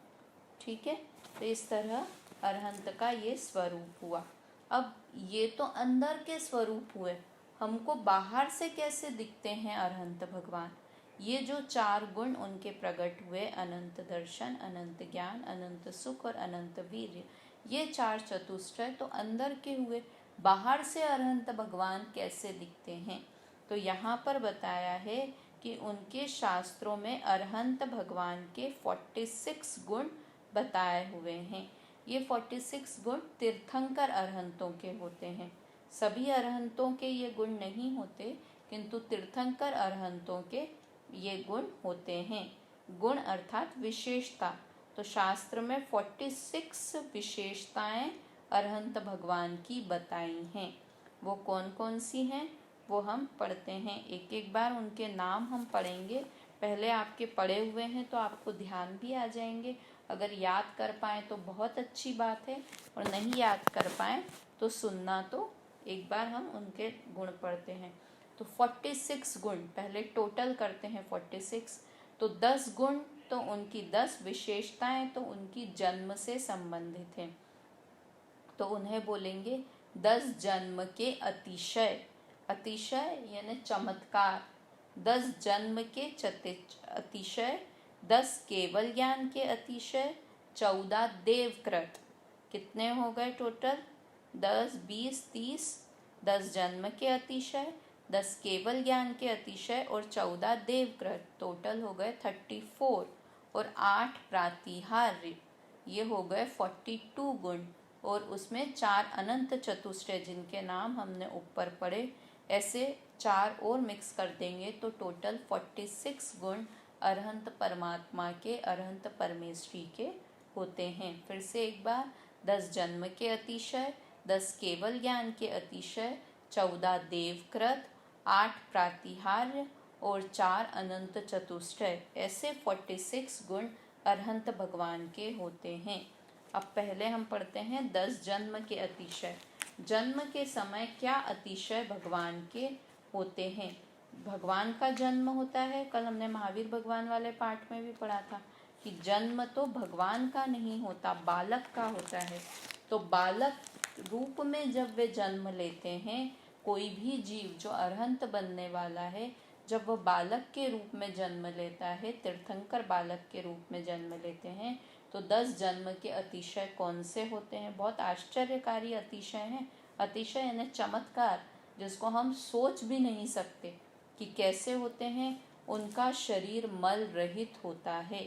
ठीक है? तो इस तरह अरहंत का ये स्वरूप हुआ। अब ये तो अंदर के स्वरूप हुए। हमको बाहर से कैसे दिखते हैं अरहंत भगवान? ये जो 4 गुण उनके प्रकट हुए, अनंत दर्शन, अनंत ज्ञान, अनंत सुख और अनंत वीर्य, ये 4 चतुष्टय तो अंदर के हुए। बाहर से अरहंत भगवान कैसे दिखते हैं? तो यहाँ पर बताया है कि उनके शास्त्रों में अरहंत भगवान के 46 गुण बताए हुए हैं। ये 46 गुण तीर्थंकर अरहंतों के होते हैं। सभी अरहंतों के ये गुण नहीं होते, किंतु तीर्थंकर अरहंतों के ये गुण होते हैं। गुण अर्थात विशेषता। तो शास्त्र में 46 विशेषताएं अरहंत भगवान की बताई हैं। वो कौन कौन सी हैं वो हम पढ़ते हैं। एक एक बार उनके नाम हम पढ़ेंगे। पहले आपके पढ़े हुए हैं तो आपको ध्यान भी आ जाएंगे। अगर याद कर पाएँ तो बहुत अच्छी बात है, और नहीं याद कर पाएँ तो सुनना। तो एक बार हम उनके गुण पढ़ते हैं। तो 46 गुण पहले टोटल करते हैं 46। तो 10 गुण तो उनकी 10 विशेषताएं तो उनकी जन्म से संबंधित हैं। तो उन्हें बोलेंगे 10 जन्म के अतिशय। अतिशय यानी चमत्कार। 10 जन्म के अतिशय, 10 केवल ज्ञान के अतिशय, 14 देवकृत। कितने हो गए टोटल? 10, 20, 30। 10 जन्म के अतिशय, 10 केवल ज्ञान के अतिशय और 14 देवकृत, टोटल हो गए 34। और 8 प्रातिहार्य, ये हो गए 42 गुण। और उसमें 4 अनंत चतुष्टय जिनके नाम हमने ऊपर पढ़े, ऐसे 4 और मिक्स कर देंगे तो टोटल 46 गुण अरहंत परमात्मा के, अरहंत परमेष्ठी के होते हैं। फिर से एक बार, 10 जन्म के अतिशय, 10 केवल ज्ञान के अतिशय, 14 देवकृत, 8 प्रातिहार्य और 4 अनंत चतुष्टय, ऐसे 46 गुण अरहंत भगवान के होते हैं। अब पहले हम पढ़ते हैं 10 जन्म के अतिशय। जन्म के समय क्या अतिशय भगवान के होते हैं? भगवान का जन्म होता है। कल हमने महावीर भगवान वाले पाठ में भी पढ़ा था कि जन्म तो भगवान का नहीं होता, बालक का होता है। तो बालक रूप में जब वे जन्म लेते हैं, कोई भी जीव जो अरहंत बनने वाला है, जब वह बालक के रूप में जन्म लेता है, तीर्थंकर बालक के रूप में जन्म लेते हैं, तो 10 जन्म के अतिशय कौन से होते हैं? बहुत आश्चर्यकारी अतिशय हैं। अतिशय यानी चमत्कार, जिसको हम सोच भी नहीं सकते कि कैसे होते हैं। उनका शरीर मल रहित होता है।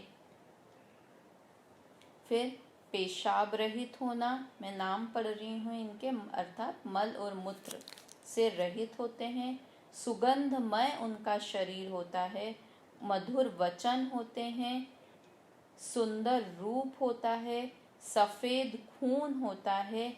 फिर पेशाब रहित होना, मैं नाम पढ़ रही हूँ इनके, अर्थात मल और मूत्र से रहित होते हैं। सुगंधमय उनका शरीर होता है। मधुर वचन होते हैं। सुंदर रूप होता है। सफ़ेद खून होता है।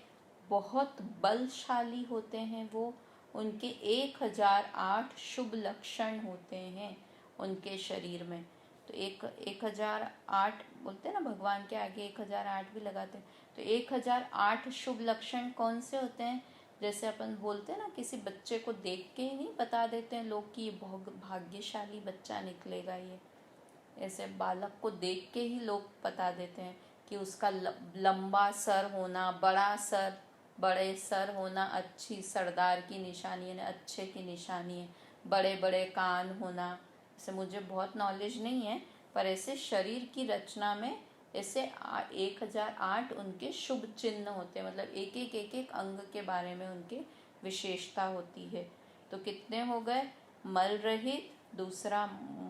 बहुत बलशाली होते हैं वो। उनके 1008 शुभ लक्षण होते हैं उनके शरीर में। तो 1008 बोलते हैं ना, भगवान के आगे 1008 भी लगाते हैं। तो 1008 शुभ लक्षण कौन से होते हैं? जैसे अपन बोलते हैं ना, किसी बच्चे को देख के ही नहीं बता देते हैं लोग कि ये बहुत भाग्यशाली बच्चा निकलेगा। ये ऐसे बालक को देख के ही लोग बता देते हैं कि उसका लंबा सर होना, बड़ा सर, बड़े सर होना अच्छी सरदार की निशानी है, अच्छे की निशानी है। बड़े बड़े कान होना, ऐसे मुझे बहुत नॉलेज नहीं है, पर ऐसे शरीर की रचना में ऐसे 1008 उनके शुभ चिन्ह होते हैं। मतलब एक एक अंग के बारे में उनके विशेषता होती है। तो कितने हो गए? मल रहित, दूसरा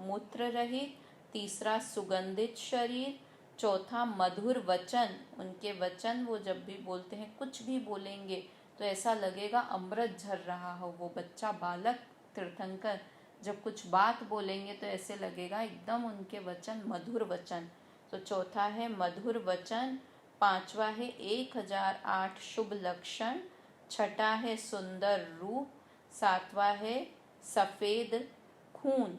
मूत्र रहित, तीसरा सुगंधित शरीर, चौथा मधुर वचन। उनके वचन, वो जब भी बोलते हैं, कुछ भी बोलेंगे तो ऐसा लगेगा अमृत झर रहा हो। वो बच्चा, बालक, तीर्थंकर जब कुछ बात बोलेंगे तो ऐसे लगेगा एकदम उनके वचन मधुर वचन। तो चौथा है मधुर वचन, पांचवा है 1008 शुभ लक्षण, छठा है सुंदर रूप, सातवा है सफ़ेद खून,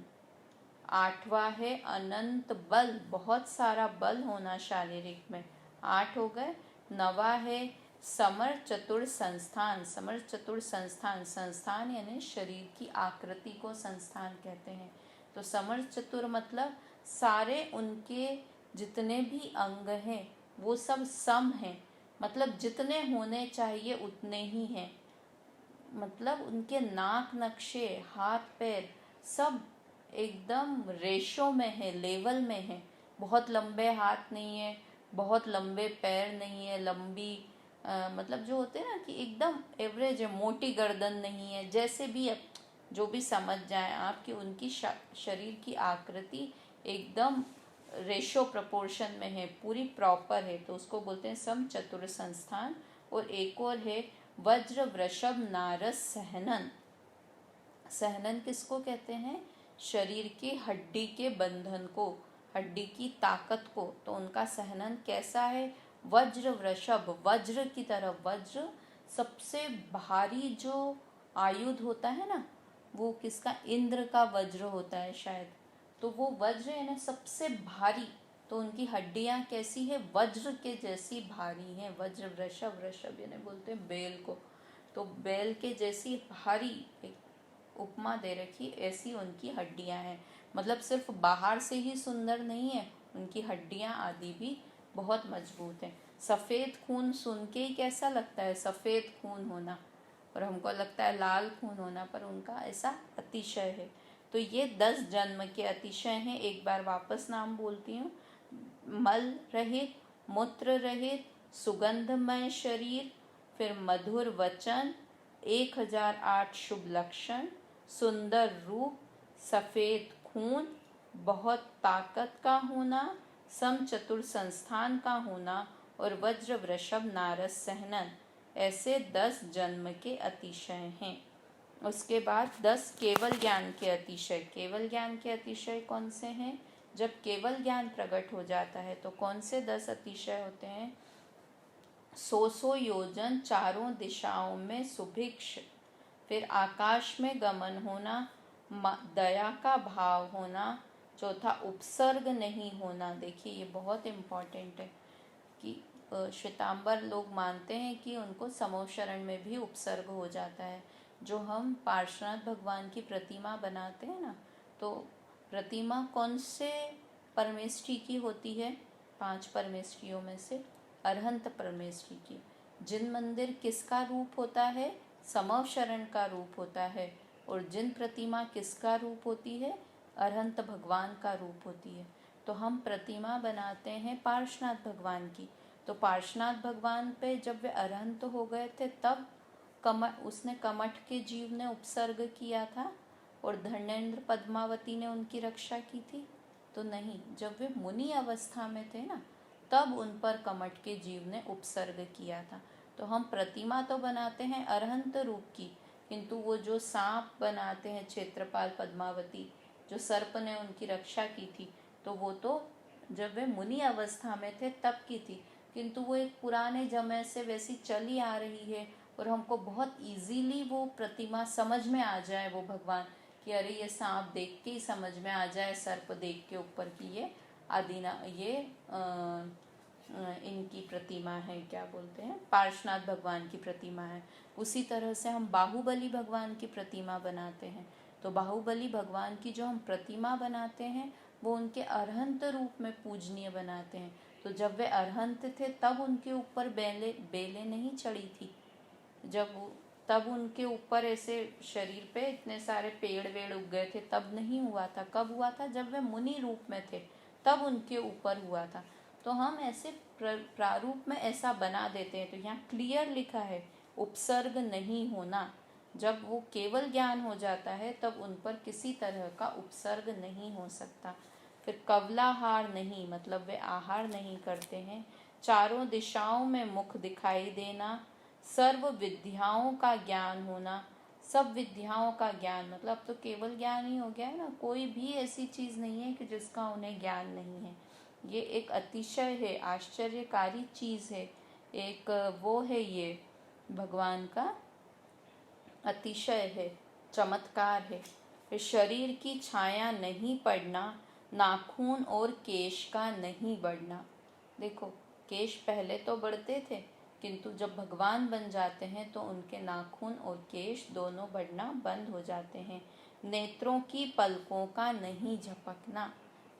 आठवां है अनंत बल, बहुत सारा बल होना शारीरिक में, 8 हो गए। नवा है समर चतुर संस्थान। समर चतुर संस्थान, संस्थान यानी शरीर की आकृति को संस्थान कहते हैं। तो समर चतुर मतलब सारे उनके जितने भी अंग हैं वो सब सम हैं, मतलब जितने होने चाहिए उतने ही हैं। मतलब उनके नाक नक्शे, हाथ पैर सब एकदम रेशो में है, लेवल में है। बहुत लंबे हाथ नहीं है, बहुत लंबे पैर नहीं है, लंबी मतलब जो होते हैं ना कि एकदम एवरेज है। मोटी गर्दन नहीं है, जैसे भी अब जो भी समझ जाए आप कि उनकी शरीर की आकृति एकदम रेशो प्रपोर्शन में है, पूरी प्रॉपर है। तो उसको बोलते हैं सम चतुर संस्थान। और एक और है वज्र वृषभ नारस सहनन। सहनन किसको कहते हैं? शरीर की हड्डी के बंधन को, हड्डी की ताकत को। तो उनका सहनन कैसा है? वज्र वृषभ, वज्र की तरह। वज्र सबसे भारी जो आयुध होता है ना, वो किसका? इंद्र का वज्र होता है शायद। तो वो वज्र है ना सबसे भारी। तो उनकी हड्डियां कैसी है? वज्र के जैसी भारी हैं। वज्र वृषभ, वृषभ यानी बोलते हैं बेल को। तो बैल के जैसी भारी, एक उपमा दे रखी, ऐसी उनकी हड्डियां हैं। मतलब सिर्फ बाहर से ही सुंदर नहीं है, उनकी हड्डियां आदि भी बहुत मजबूत हैं। सफ़ेद खून सुन के ही कैसा लगता है सफ़ेद खून होना, और हमको लगता है लाल खून होना, पर उनका ऐसा अतिशय है। तो ये 10 जन्म के अतिशय हैं। एक बार वापस नाम बोलती हूँ। मल रहित, मूत्र रहित, सुगंधमय शरीर, फिर मधुर वचन, 1008 शुभ लक्षण, सुंदर रूप, सफ़ेद खून, बहुत ताकत का होना, समचतुर संस्थान का होना, और वज्र वृषभ नारस सहनन। ऐसे 10 जन्म के अतिशय हैं। उसके बाद 10 केवल ज्ञान के अतिशय। केवल ज्ञान के अतिशय कौन से हैं? जब केवल ज्ञान प्रकट हो जाता है तो कौन से 10 अतिशय होते हैं? 100 योजन चारों दिशाओं में सुभिक्ष, फिर आकाश में गमन होना, दया का भाव होना, चौथा उपसर्ग नहीं होना। देखिए ये बहुत इम्पॉर्टेंट है कि श्वेतांबर लोग मानते हैं कि उनको समोशरण में भी उपसर्ग हो जाता है, जो हम पार्श्वनाथ भगवान की प्रतिमा बनाते हैं ना, तो प्रतिमा कौन से परमेष्ठी की होती है? 5 परमेष्ठियों में से अरहंत परमेष्ठी की। जिन मंदिर किसका रूप होता है? समव शरण का रूप होता है। और जिन प्रतिमा किसका रूप होती है? अरहंत भगवान का रूप होती है। तो हम प्रतिमा बनाते हैं पार्श्वनाथ भगवान की। तो पार्श्वनाथ भगवान पे जब वे अरहंत हो गए थे तब उसने कमठ के जीव ने उपसर्ग किया था और धर्मेंद्र पद्मावती ने उनकी रक्षा की थी? तो नहीं, जब वे मुनि अवस्था में थे ना, तब उन पर कमठ के जीव ने उपसर्ग किया था। तो हम प्रतिमा तो बनाते हैं अरहंत रूप की, किंतु वो जो सांप बनाते हैं क्षेत्रपाल पद्मावती, जो सर्प ने उनकी रक्षा की थी, तो वो तो जब वे मुनि अवस्था में थे तब की थी, किंतु वो एक पुराने जमाने से वैसी चली आ रही है और हमको बहुत इजीली वो प्रतिमा समझ में आ जाए, वो भगवान कि अरे ये सांप देख के ही समझ में आ जाए, सर्प देख के ऊपर की ये आदिना ये इनकी प्रतिमा है, क्या बोलते हैं, पार्श्वनाथ भगवान की प्रतिमा है। उसी तरह से हम बाहुबली भगवान की प्रतिमा बनाते हैं। तो बाहुबली भगवान की जो हम प्रतिमा बनाते हैं वो उनके अरहंत रूप में पूजनीय बनाते हैं। तो जब वे अरहंत थे तब उनके ऊपर बेलें नहीं चढ़ी थी, तब उनके ऊपर ऐसे शरीर पे इतने सारे पेड़ वेड़ उग गए थे, तब नहीं हुआ था। कब हुआ था? जब वे मुनि रूप में थे तब उनके ऊपर हुआ था। तो हम ऐसे प्रारूप में ऐसा बना देते हैं। तो यहाँ क्लियर लिखा है उपसर्ग नहीं होना। जब वो केवल ज्ञान हो जाता है तब उन पर किसी तरह का उपसर्ग नहीं हो सकता। फिर कवलाहार नहीं, मतलब वे आहार नहीं करते हैं। चारों दिशाओं में मुख दिखाई देना, सर्व विद्याओं का ज्ञान होना। सब विद्याओं का ज्ञान मतलब तो केवल ज्ञान ही हो गया है ना, कोई भी ऐसी चीज़ नहीं है कि जिसका उन्हें ज्ञान नहीं है। ये एक अतिशय है, आश्चर्यकारी चीज़ है, एक वो है ये भगवान का अतिशय है, चमत्कार है। फिर शरीर की छाया नहीं पड़ना, नाखून और केश का नहीं बढ़ना। देखो, केश पहले तो बढ़ते थे, किंतु जब भगवान बन जाते हैं तो उनके नाखून और केश दोनों बढ़ना बंद हो जाते हैं। नेत्रों की पलकों का नहीं झपकना।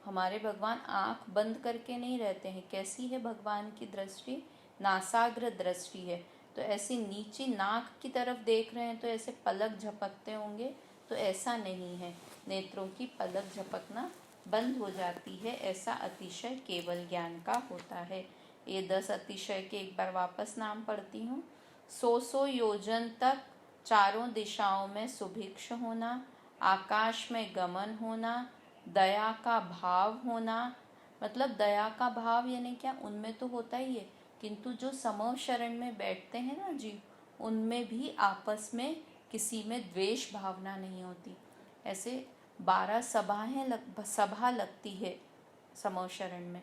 हमारे भगवान आँख बंद करके नहीं रहते हैं। कैसी है भगवान की दृष्टि? नासाग्र दृष्टि है। तो ऐसी नीची नाक की तरफ देख रहे हैं तो ऐसे पलक झपकते होंगे, तो ऐसा नहीं है। नेत्रों की पलक झपकना बंद हो जाती है। ऐसा अतिशय केवल ज्ञान का होता है। ये 10 अतिशय के एक बार वापस नाम पढ़ती हूँ। 100 योजन तक चारों दिशाओं में सुभिक्ष होना, आकाश में गमन होना, दया का भाव होना। मतलब दया का भाव यानी क्या? उनमें तो होता ही है, किंतु जो समव शरण में बैठते हैं ना जीव, उनमें भी आपस में किसी में द्वेष भावना नहीं होती। ऐसे 12 सभा लगती है समव शरण में,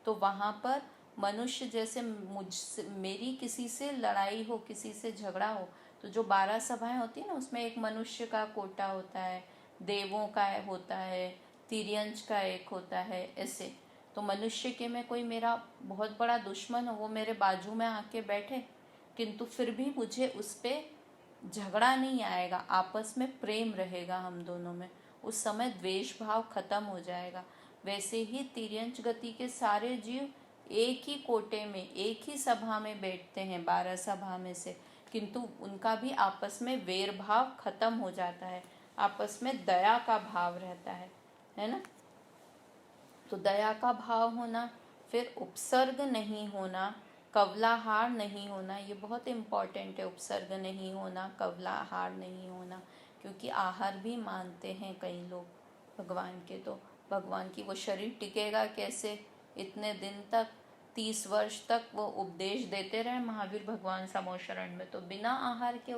तो वहाँ पर मनुष्य जैसे मेरी किसी से लड़ाई हो, किसी से झगड़ा हो, तो जो 12 सभाएं होती है ना, उसमें एक मनुष्य का कोटा होता है, देवों का होता है, तिर्यंच का एक होता है, ऐसे। तो मनुष्य के में कोई मेरा बहुत बड़ा दुश्मन हो, वो मेरे बाजू में आके बैठे, किंतु फिर भी मुझे उस पर झगड़ा नहीं आएगा, आपस में प्रेम रहेगा हम दोनों में, उस समय द्वेष भाव खत्म हो जाएगा। वैसे ही तिर्यंच गति के सारे जीव एक ही कोटे में, एक ही सभा में बैठते हैं 12 सभा में से, किंतु उनका भी आपस में वैर भाव खत्म हो जाता है, आपस में दया का भाव रहता है ना। तो दया का भाव होना, फिर उपसर्ग नहीं होना, कवलाहार नहीं होना। ये बहुत इम्पॉर्टेंट है, उपसर्ग नहीं होना, कवलाहार नहीं होना, क्योंकि आहार भी मानते हैं कई लोग भगवान के। तो भगवान की वो शरीर टिकेगा कैसे? इतने दिन तक, 30 वर्ष तक वो उपदेश देते रहे महावीर भगवान समव शरण में, तो बिना आहार के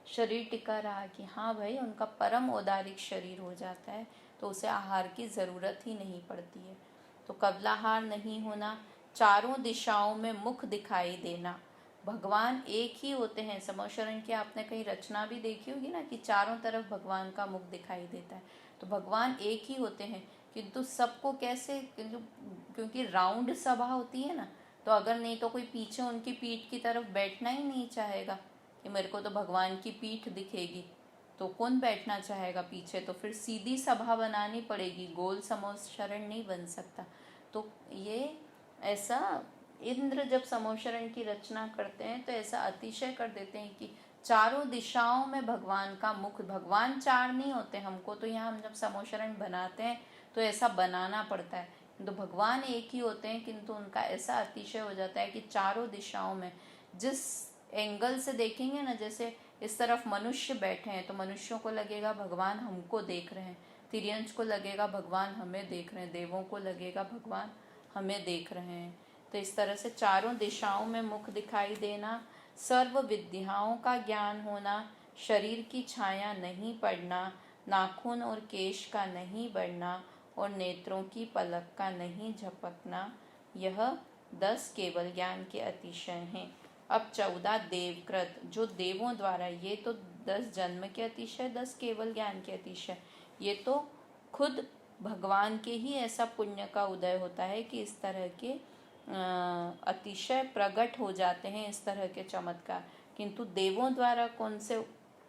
शरीर टिका रहा कि हाँ भाई उनका परम औदारिक शरीर हो जाता है, तो उसे आहार की ज़रूरत ही नहीं पड़ती है। तो कवलाहार नहीं होना, चारों दिशाओं में मुख दिखाई देना। भगवान एक ही होते हैं। समव शरण की आपने कहीं रचना भी देखी होगी ना, कि चारों तरफ भगवान का मुख दिखाई देता है। तो भगवान एक ही होते हैं, किंतु सबको कैसे? क्योंकि राउंड सभा होती है ना, तो अगर नहीं तो कोई पीछे उनकी पीठ की तरफ बैठना ही नहीं चाहेगा कि मेरे को तो भगवान की पीठ दिखेगी, तो कौन बैठना चाहेगा पीछे? तो फिर सीधी सभा बनानी पड़ेगी, गोल समोशरण नहीं बन सकता। तो ये ऐसा इंद्र जब समोशरण की रचना करते हैं तो ऐसा अतिशय कर देते हैं कि चारों दिशाओं में भगवान का मुख, भगवान चार नहीं होते, हमको तो यहाँ हम जब समोशरण बनाते हैं तो ऐसा बनाना पड़ता है, तो भगवान एक ही होते हैं, किंतु उनका ऐसा अतिशय हो जाता है कि चारों दिशाओं में जिस एंगल से देखेंगे ना, जैसे इस तरफ मनुष्य बैठे हैं तो मनुष्यों को लगेगा भगवान हमको देख रहे हैं, तिर्यंच को लगेगा भगवान हमें देख रहे हैं, देवों को लगेगा भगवान हमें देख रहे हैं। तो इस तरह से चारों दिशाओं में मुख दिखाई देना, सर्व विद्याओं का ज्ञान होना, शरीर की छाया नहीं पड़ना, नाखून और केश का नहीं बढ़ना और नेत्रों की पलक का नहीं झपकना, यह 10 केवल ज्ञान के अतिशय हैं। अब 14 देवकृत, जो देवों द्वारा, ये तो 10 जन्म के अतिशय, 10 केवल ज्ञान के अतिशय, ये तो खुद भगवान के ही ऐसा पुण्य का उदय होता है कि इस तरह के अतिशय प्रकट हो जाते हैं, इस तरह के चमत्कार। किंतु देवों द्वारा कौन से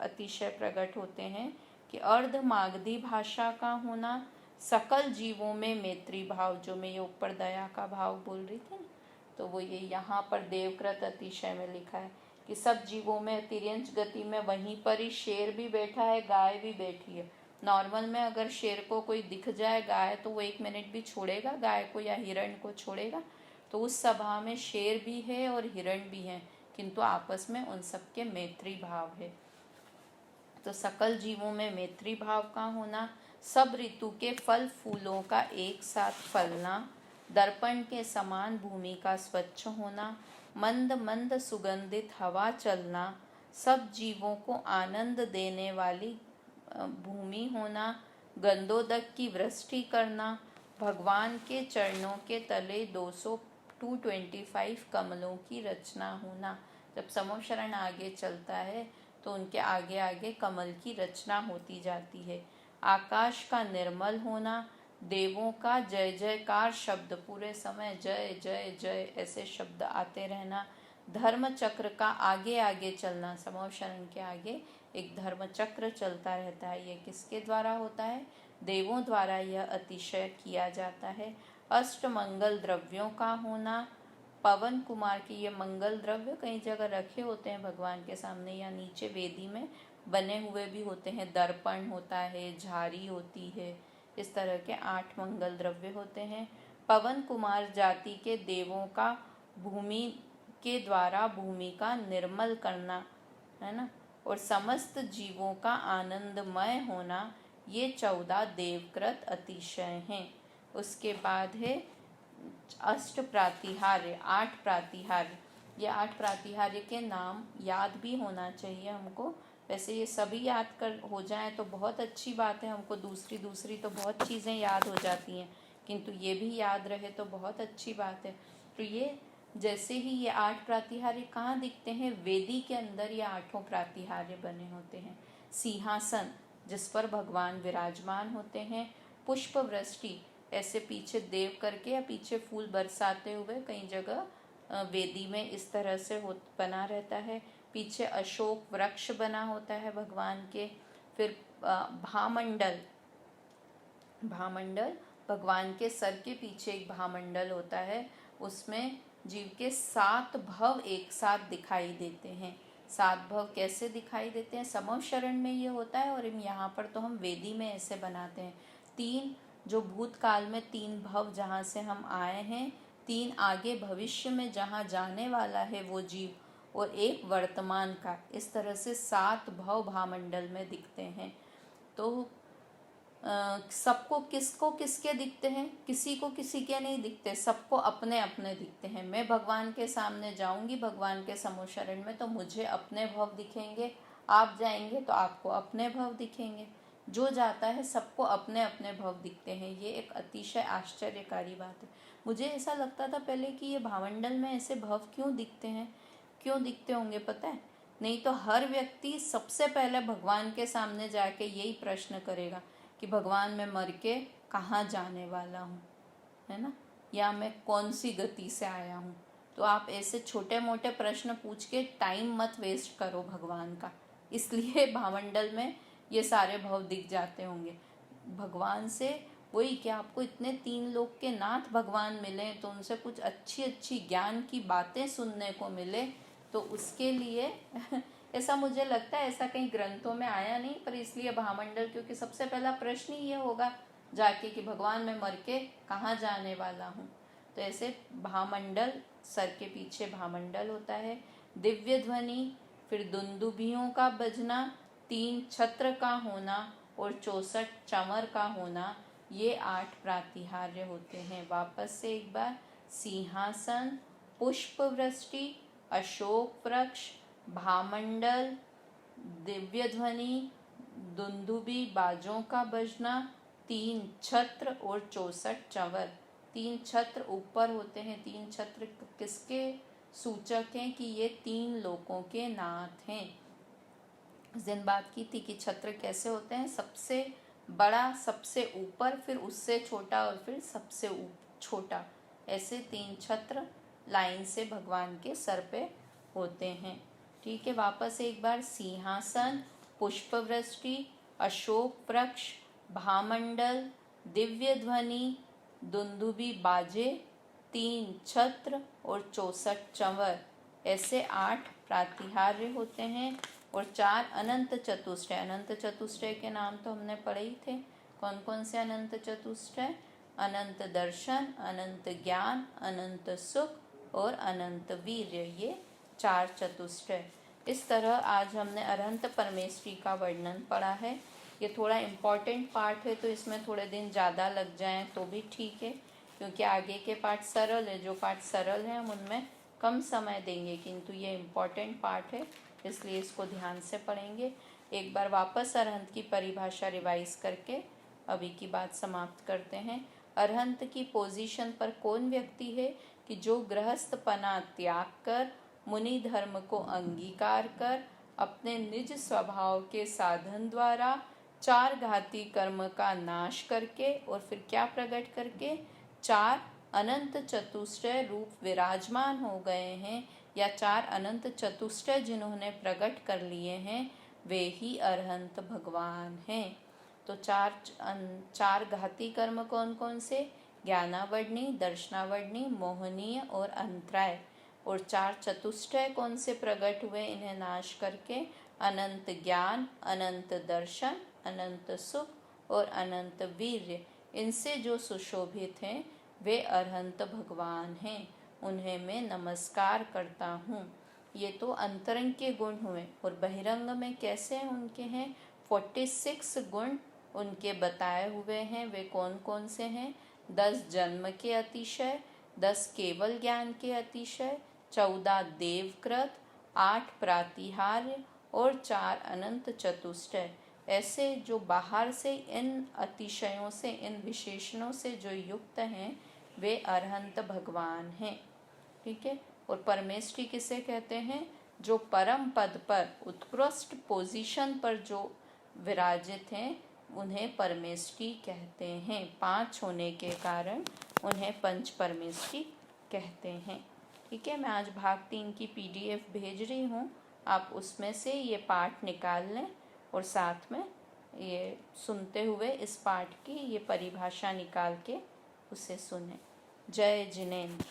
अतिशय प्रकट होते हैं कि अर्ध मागधी भाषा का होना, सकल जीवों में मैत्री भाव, जो मैं ये ऊपर दया का भाव बोल रही थी ना, तो वो ये यहाँ पर देवकृत अतिशय में लिखा है कि सब जीवों में तिर्यंच गति में वहीं पर ही शेर भी बैठा है, गाय भी बैठी है। नॉर्मल में अगर शेर को कोई दिख जाए गाय, तो वो 1 मिनट भी छोड़ेगा गाय को या हिरण को छोड़ेगा? तो उस सभा में शेर भी है और हिरण भी है, किंतु आपस में उन सबके मैत्री भाव है। तो सकल जीवों में मैत्री भाव का होना, सब ऋतु के फल फूलों का एक साथ फलना, दर्पण के समान भूमि का स्वच्छ होना, मंद मंद सुगंधित हवा चलना, सब जीवों को आनंद देने वाली भूमि होना, गंधोदक की वृष्टि करना, भगवान के चरणों के तले 225 कमलों की रचना होना। जब समोशरण आगे चलता है तो उनके आगे आगे कमल की रचना होती जाती है। आकाश का निर्मल होना, देवों का जय जयकार शब्द, पूरे समय जय जय जय ऐसे शब्द आते रहना, धर्म चक्र का आगे आगे चलना, समोशरण के आगे एक धर्म चक्र चलता रहता है। यह किसके द्वारा होता है? देवों द्वारा यह अतिशय किया जाता है। अष्ट मंगल द्रव्यों का होना, पवन कुमार के ये मंगल द्रव्य कई जगह रखे होते हैं भगवान के सामने या नीचे वेदी में बने हुए भी होते हैं। दर्पण होता है, झारी होती है, इस तरह के 8 मंगल द्रव्य होते हैं। पवन कुमार जाति के देवों का भूमि के द्वारा भूमि का निर्मल करना, है ना, और समस्त जीवों का आनंदमय होना, ये 14 देवकृत अतिशय हैं। उसके बाद है अष्ट प्रातिहार्य, 8 प्रातिहार्य। ये 8 प्रातिहार्य के नाम याद भी होना चाहिए हमको। वैसे ये सभी याद कर हो जाए तो बहुत अच्छी बात है, हमको दूसरी तो बहुत चीज़ें याद हो जाती हैं, किंतु ये भी याद रहे तो बहुत अच्छी बात है। तो ये जैसे ही ये 8 प्रातिहार्य कहाँ दिखते हैं? वेदी के अंदर ये 8 प्रातिहार्य बने होते हैं। सिंहासन जिस पर भगवान विराजमान होते हैं, पुष्प वृष्टि, ऐसे पीछे देव करके या पीछे फूल बरसाते हुए कई जगह वेदी में इस तरह से बना रहता है। पीछे अशोक वृक्ष बना होता है भगवान के। फिर भामंडल, भामंडल भगवान के सर के पीछे एक भामंडल होता है, उसमें जीव के 7 भव एक साथ दिखाई देते हैं। 7 भव कैसे दिखाई देते हैं? समोशरण में ये होता है और यहाँ पर तो हम वेदी में ऐसे बनाते हैं। 3 जो भूतकाल में 3 भव जहाँ से हम आए हैं, 3 आगे भविष्य में जहाँ जाने वाला है वो जीव, और 1 वर्तमान का, इस तरह से 7 भव भामंडल में दिखते हैं। तो सबको किसको किसके दिखते हैं? किसी को किसी के नहीं दिखते, सबको अपने अपने दिखते हैं। मैं भगवान के सामने जाऊंगी भगवान के समोशरण में तो मुझे अपने भव दिखेंगे, आप जाएंगे तो आपको अपने भव दिखेंगे। जो जाता है सबको अपने अपने भव दिखते हैं। ये एक अतिशय आश्चर्यकारी बात है। मुझे ऐसा लगता था पहले कि ये भावंडल में ऐसे भव क्यों दिखते हैं, क्यों दिखते होंगे पता है? नहीं तो हर व्यक्ति सबसे पहले भगवान के सामने जाके यही प्रश्न करेगा कि भगवान मैं मर के कहाँ जाने वाला हूँ, है ना, या मैं कौन सी गति से आया हूँ। तो आप ऐसे छोटे मोटे प्रश्न पूछ के टाइम मत वेस्ट करो भगवान का। इसलिए भावमंडल में ये सारे भाव दिख जाते होंगे। भगवान से वही कि आपको इतने 3 लोक के नाथ भगवान मिले, तो उनसे कुछ अच्छी अच्छी ज्ञान की बातें सुनने को मिले, तो उसके लिए ऐसा मुझे लगता है, ऐसा कहीं ग्रंथों में आया नहीं, पर इसलिए भावमंडल, क्योंकि सबसे पहला प्रश्न ही ये होगा जाके कि भगवान मैं मर के कहाँ जाने वाला हूँ। तो ऐसे भावमंडल, सर के पीछे भावमंडल होता है। दिव्य ध्वनि, फिर दुंदुभियों का बजना, 3 छत्र का होना और 64 चंवर का होना, ये 8 प्रातिहार्य होते हैं। वापस से एक बार, सिंहासन, पुष्प वृष्टि, अशोक वृक्ष, भामंडल, दिव्य ध्वनि, दुंदुभी, बाजों का बजना, 3 छत्र और 64 चंवर। 3 छत्र ऊपर होते हैं। 3 छत्र किसके सूचक हैं? कि ये 3 लोकों के नाथ हैं। उस दिन बात की थी कि छत्र कैसे होते हैं, सबसे बड़ा सबसे ऊपर, फिर उससे छोटा और फिर सबसे छोटा, ऐसे 3 छत्र लाइन से भगवान के सर पे होते हैं। ठीक है, वापस एक बार, सिंहासन, पुष्पवृष्टि, अशोक वृक्ष, भामंडल, दिव्य ध्वनि, दुंदुभी बाजे, 3 छत्र और 64 चंवर, ऐसे 8 प्रातिहार्य होते हैं। और 4 अनंत चतुष्टय। अनंत चतुष्टय के नाम तो हमने पढ़े ही थे। कौन कौन से अनंत चतुष्टय? अनंत दर्शन, अनंत ज्ञान, अनंत सुख और अनंत वीर्य, ये 4 चतुष्टय। इस तरह आज हमने अरहंत परमेष्ठी का वर्णन पढ़ा है। ये थोड़ा इम्पॉर्टेंट पार्ट है, तो इसमें थोड़े दिन ज़्यादा लग जाएं तो भी ठीक है, क्योंकि आगे के पार्ट सरल है। जो पार्ट सरल है हम उनमें कम समय देंगे, किंतु ये इम्पॉर्टेंट पार्ट है, इसलिए इसको ध्यान से पढ़ेंगे। एक बार वापस अरहंत की परिभाषा रिवाइज करके अभी की बात समाप्त करते हैं। अरहंत की पोजीशन पर कौन व्यक्ति है? कि जो गृहस्थपना त्याग कर, मुनि धर्म को अंगीकार कर, अपने निज स्वभाव के साधन द्वारा 4 घाती कर्म का नाश करके और फिर क्या प्रकट करके 4 अनंत चतुष्टय रूप विराजमान हो गए हैं, या 4 अनंत चतुष्टय जिन्होंने प्रकट कर लिए हैं, वे ही अरहंत भगवान हैं। तो 4 घाती कर्म कौन कौन से? ज्ञानावडनी, दर्शनावडनी, मोहनीय और अंतराय। और 4 चतुष्टय कौन से प्रकट हुए इन्हें नाश करके? अनंत ज्ञान, अनंत दर्शन, अनंत सुख और अनंत वीर्य। इनसे जो सुशोभित हैं वे अरहंत भगवान हैं, उन्हें मैं नमस्कार करता हूँ। ये तो अंतरंग के गुण हुए। और बहिरंग में कैसे उनके हैं? 46 गुण उनके बताए हुए हैं। वे कौन कौन से हैं? 10 जन्म के अतिशय, 10 केवल ज्ञान के अतिशय, 14 देवकृत, 8 प्रातिहार्य और 4 अनंत चतुष्टय। ऐसे जो बाहर से इन अतिशयों से, इन विशेषणों से जो युक्त हैं, वे अरहंत भगवान हैं। ठीक है। और परमेष्ठी किसे कहते हैं? जो परम पद पर, उत्कृष्ट पोजीशन पर जो विराजित हैं, उन्हें परमेष्ठी कहते हैं। 5 होने के कारण उन्हें पंच परमेष्ठी कहते हैं। ठीक है, मैं आज भाग 3 की PDF भेज रही हूँ, आप उसमें से ये पाठ निकाल लें और साथ में ये सुनते हुए इस पाठ की ये परिभाषा निकाल के उसे सुनें। जय जिनेंद्र।